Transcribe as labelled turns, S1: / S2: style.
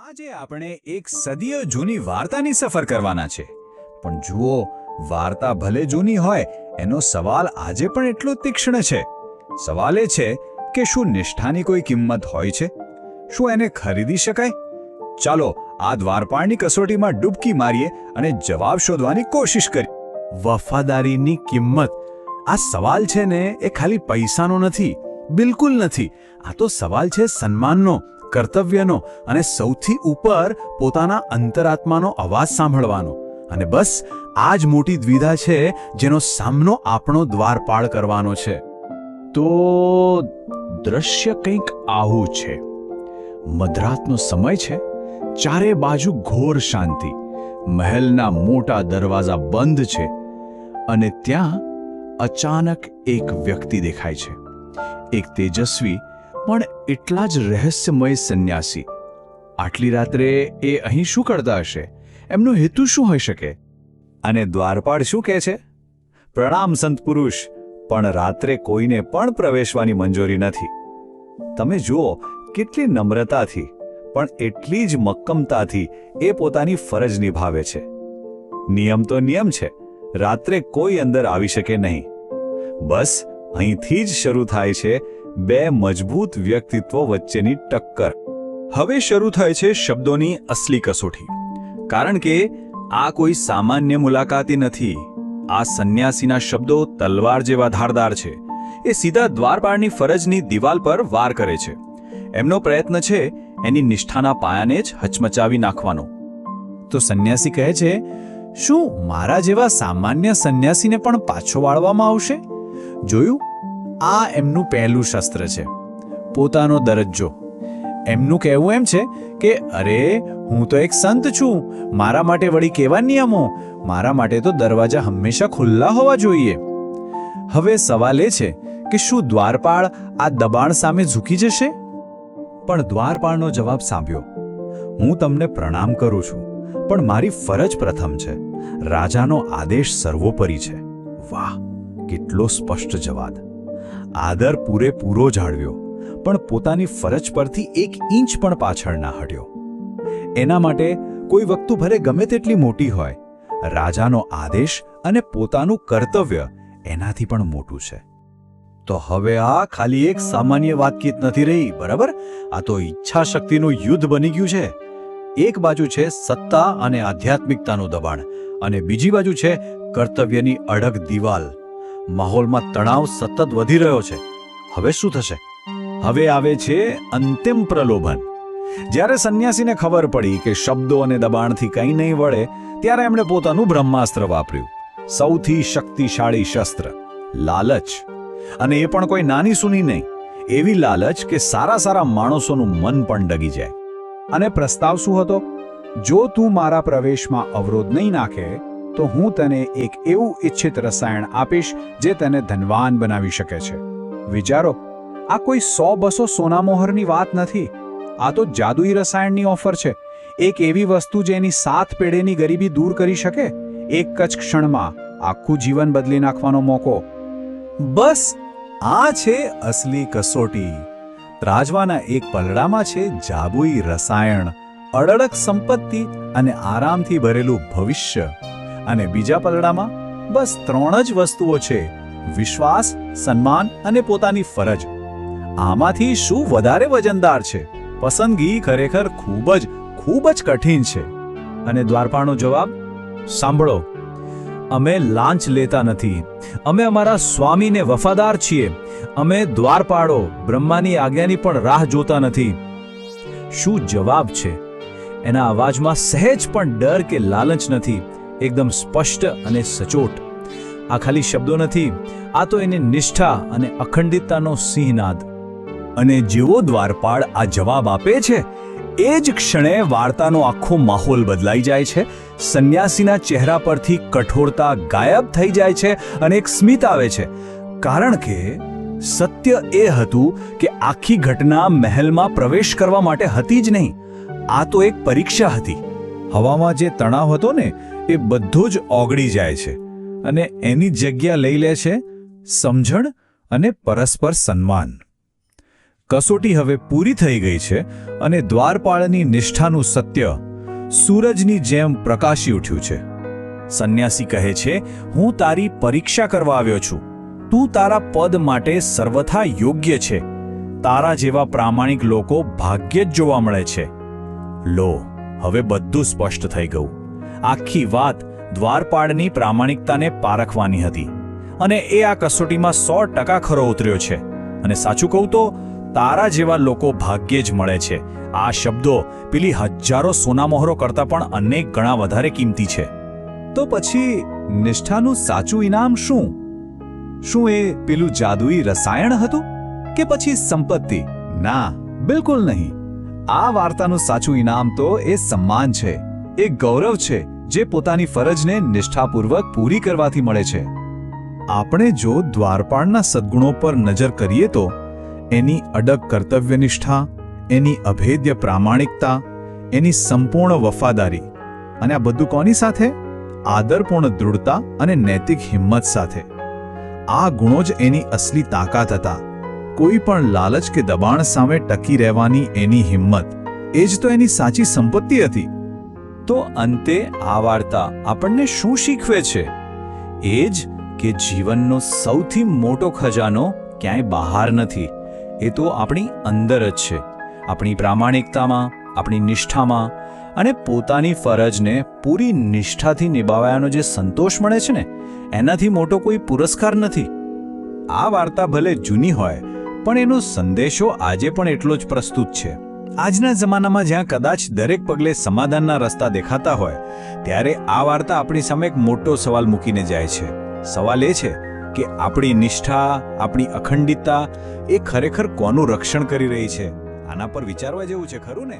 S1: આજે આપણે એક સદીઓ જૂની વાર્તાની સફર કરવાના છે. પણ જુઓ, વાર્તા ભલે જૂની હોય, એનો સવાલ આજે પણ એટલો તીક્ષ્ણ છે. સવાલ એ છે કે શું નિષ્ઠાની કોઈ કિંમત હોય છે? શું એને ખરીદી શકાય? ચાલો આ દ્વારપાળની કસોટીમાં ડૂબકી મારીએ અને જવાબ શોધવાની કોશિશ કરીએ.
S2: વફાદારીની કિંમત, આ સવાલ છે ને એ ખાલી પૈસાનો નથી, બિલકુલ નથી. આ તો સવાલ છે સન્માનનો, કર્તવ્યનો અને સૌથી ઉપર પોતાના અંતરાત્માનો અવાજ સાંભળવાનો. અને બસ આ જ મોટી દ્વિધા છે જેનો સામનો આપણો દ્વારપાળ કરવાનો છે. તો દ્રશ્ય કંઈક આવું છે. મધરાતનો સમય છે, ચારે બાજુ ઘોર શાંતિ, મહેલના મોટા દરવાજા બંધ છે અને ત્યાં અચાનક એક વ્યક્તિ દેખાય છે. એક તેજસ્વી પણ એટલા જ રહસ્યમય સંન્યાસી. આટલી રાત્રે એ અહીં શું કરતા હશે? એમનો હેતુ શું હોઈ શકે?
S1: અને દ્વારપાળ શું કહે છે? પ્રણામ સંત પુરુષ, પણ રાત્રે કોઈને પણ પ્રવેશવાની મંજૂરી નથી. તમે જુઓ કેટલી નમ્રતાથી પણ એટલી જ મક્કમતાથી એ પોતાની ફરજ નિભાવે છે. નિયમ તો નિયમ છે, રાત્રે કોઈ અંદર આવી શકે નહીં. બસ અહીંથી જ શરૂ થાય છે બે મજબૂત વ્યક્તિત્વો વચ્ચેની ટક્કર.
S2: હવે શરૂ થાય છે શબ્દોની અસલી કસોટી. કારણ કે આ કોઈ સામાન્ય મુલાકાતી નથી. આ સંન્યાસીના શબ્દો તલવાર જેવા ધારદાર છે. એ સીધા દ્વારપાળની ફરજની દિવાલ પર વાર કરે છે. એમનો પ્રયત્ન છે એની નિષ્ઠાના પાયાને જ હચમચાવી નાખવાનો. તો સંન્યાસી કહે છે, શું મારા જેવા સામાન્ય સંન્યાસીને પણ પાછો વાળવામાં આવશે? જોયું, આ એમનું પહેલું શસ્ત્ર છે, પોતાનો દરજ્જો. એમનું કહેવું એમ છે કે અરે, હું તો એક સંત છું, મારા માટે વળી કેવા નિયમો? મારા માટે તો દરવાજા હંમેશા ખુલ્લા હોવા જોઈએ. હવે સવાલ એ છે કે શું દ્વારપાળ આ દબાણ સામે ઝૂકી જશે?
S1: પણ દ્વારપાળનો જવાબ સાંભળ્યો. હું તમને પ્રણામ કરું છું, પણ મારી ફરજ પ્રથમ છે. રાજાનો આદેશ સર્વોપરી છે. વાહ, કેટલો સ્પષ્ટ જવાબ! આદર પૂરેપૂરો જાળવ્યો, પણ પોતાની ફરજ પરથી એક ઇંચ પણ પાછળ ના હટ્યો. એના માટે કોઈ વસ્તુ ભલે ગમે તેટલી મોટી હોય, રાજાનો આદેશ અને પોતાનું કર્તવ્ય એનાથી પણ મોટું છે. તો હવે આ ખાલી એક સામાન્ય વાતચીત નથી રહી, બરાબર? આ તો ઈચ્છા શક્તિનું યુદ્ધ બની ગયું છે. એક બાજુ છે સત્તા અને આધ્યાત્મિકતાનું દબાણ, અને બીજી બાજુ છે કર્તવ્યની અડગ દિવાલ. માહોલમાં તણાવ સતત વધી રહ્યો છે. હવે શું થશે? હવે આવે છે અંતિમ પ્રલોભન. જ્યારે સંન્યાસીને ખબર પડી કે શબ્દો અને દબાણથી કંઈ નહીં વળે, ત્યારે એમણે પોતાનું બ્રહ્માસ્ત્ર વાપર્યું. સૌથી શક્તિશાળી શસ્ત્ર, લાલચ. અને એ પણ કોઈ નાની સૂની નહીં, એવી લાલચ કે સારા માણસોનું મન પણ ડગી જાય. અને પ્રસ્તાવ શું હતો? જો તું મારા પ્રવેશમાં અવરોધ નહીં નાખે તો હું તને એક એવું ઇચ્છિત રસાયણ આપીશ જે તને ધનવાન બનાવી શકે છે. વિચારો, આ કોઈ 100-200 સોનામોહરની વાત નથી. આ તો જાદુઈ રસાયણની ઓફર છે. એક એવી વસ્તુ જેની 7 પેઢીની ગરીબી દૂર કરી શકે, એક જ ક્ષણમાં આખું જીવન બદલી નાખવાનો મોકો. બસ આ છે અસલી કસોટી. ત્રાજવાના એક પલડામાં છે જાદુઈ રસાયણ, અડળક સંપત્તિ અને આરામથી ભરેલું ભવિષ્ય. અને બીજા પલડામાં બસ 3 જ વસ્તુઓ છે: વિશ્વાસ, સન્માન અને પોતાની ફરજ. આમાંથી શું વધારે વજનદાર છે? પસંદગી ખરેખર ખૂબ જ કઠિન છે. અને દ્વારપાળનો જવાબ સાંભળો, અમે લાંચ લેતા નથી. અમે અમારા સ્વામીને વફાદાર છીએ. અમે દ્વારપાળો, બ્રહ્માની આજ્ઞાની પણ રાહ જોતા નથી. શું જવાબ છે? એના અવાજમાં સહેજ પણ ડર કે લાલચ નથી. એકદમ સ્પષ્ટ અને સચોટ. આ ખાલી શબ્દો નથી, આ તો એની નિષ્ઠા અને અખંડિતતાનો સિંહનાદ. અને જેવો દ્વારપાળ આ જવાબ આપે છે, એ જ ક્ષણે વાર્તાનો આખો માહોલ બદલાઈ જાય છે. સંન્યાસીના ચહેરા પરથી કઠોરતા ગાયબ થઈ જાય છે અને એક સ્મિત આવે છે. કારણ કે સત્ય એ હતું કે આખી ઘટના મહેલમાં પ્રવેશ કરવા માટે હતી જ નહીં. આ તો એક પરીક્ષા હતી. હવામાં જે તણાવ હતો ને, એ બધો જ ઓગળી જાય છે અને એની જગ્યા લઈ લે છે સમજણ અને પરસ્પર સન્માન. કસોટી હવે પૂરી થઈ ગઈ છે અને દ્વારપાળની નિષ્ઠાનું સત્ય સૂરજની જેમ પ્રકાશી ઉઠ્યું છે. સંન્યાસી કહે છે, હું તારી પરીક્ષા કરવા આવ્યો છું. તું તારા પદ માટે સર્વથા યોગ્ય છે. તારા જેવા પ્રામાણિક લોકો ભાગ્યે જ જોવા મળે છે. લો, હવે બધું સ્પષ્ટ થઈ ગયું. આખી વાત દ્વારપાળની પ્રામાણિકતાને પારખવાની હતી અને એ આ કસોટીમાં 100% ખરો ઉતર્યો છે. અને સાચું કહું તો તારા જેવા લોકો ભાગ્યે જ મળે છે. આ શબ્દો પેલી હજારો સોનામહોરો કરતાં પણ અનેક ગણા વધારે કિંમતી છે. તો પછી નિષ્ઠાનું સાચું ઇનામ શું? શું એ પેલું જાદુઈ રસાયણ હતું કે પછી સંપત્તિ? ના, બિલકુલ નહીં. આ વાર્તાનું સાચું ઇનામ તો એ સન્માન છે, એ ગૌરવ છે જે પોતાની ફરજને નિષ્ઠાપૂર્વક પૂરી કરવાથી મળે છે. આપણે જો દ્વારપાળના સદ્ગુણો પર નજર કરીએ તો એની અડગ કર્તવ્યનિષ્ઠા, એની અભેદ્ય પ્રામાણિકતા, એની સંપૂર્ણ વફાદારી, અને આ બધું કોની સાથે? આદરપૂર્ણ દૃઢતા અને નૈતિક હિંમત સાથે. આ ગુણો જ એની અસલી તાકાત હતા. કોઈ પણ લાલચ કે દબાણ સામે ટકી રહેવાની એની હિંમત, એ જ તો એની સાચી સંપત્તિ હતી. તો અંતે આ વાર્તા આપણને શું શીખવે છે? એ જ કે જીવનનો સૌથી મોટો ખજાનો ક્યાંય બહાર નથી, એ તો આપણી અંદર જ છે. આપણી પ્રામાણિકતામાં, આપણી નિષ્ઠામાં અને પોતાની ફરજને પૂરી નિષ્ઠાથી નિભાવવાનો જે સંતોષ મળે છે ને, એનાથી મોટો કોઈ પુરસ્કાર નથી. આ વાર્તા ભલે જૂની હોય, પણ એનો સંદેશો આજે પણ એટલો જ પ્રસ્તુત છે. આજના જમાનામાં જ્યાં કદાચ દરેક પગલે સમાધાનના રસ્તા દેખાતા હોય, ત્યારે આ વાર્તા આપણી સામે એક મોટો સવાલ મૂકીને જાય છે. સવાલ એ છે કે આપણી નિષ્ઠા, આપણી અખંડિતતા એ ખરેખર કોનું રક્ષણ કરી રહી છે? આના પર વિચારવા જેવું છે, ખરું ને?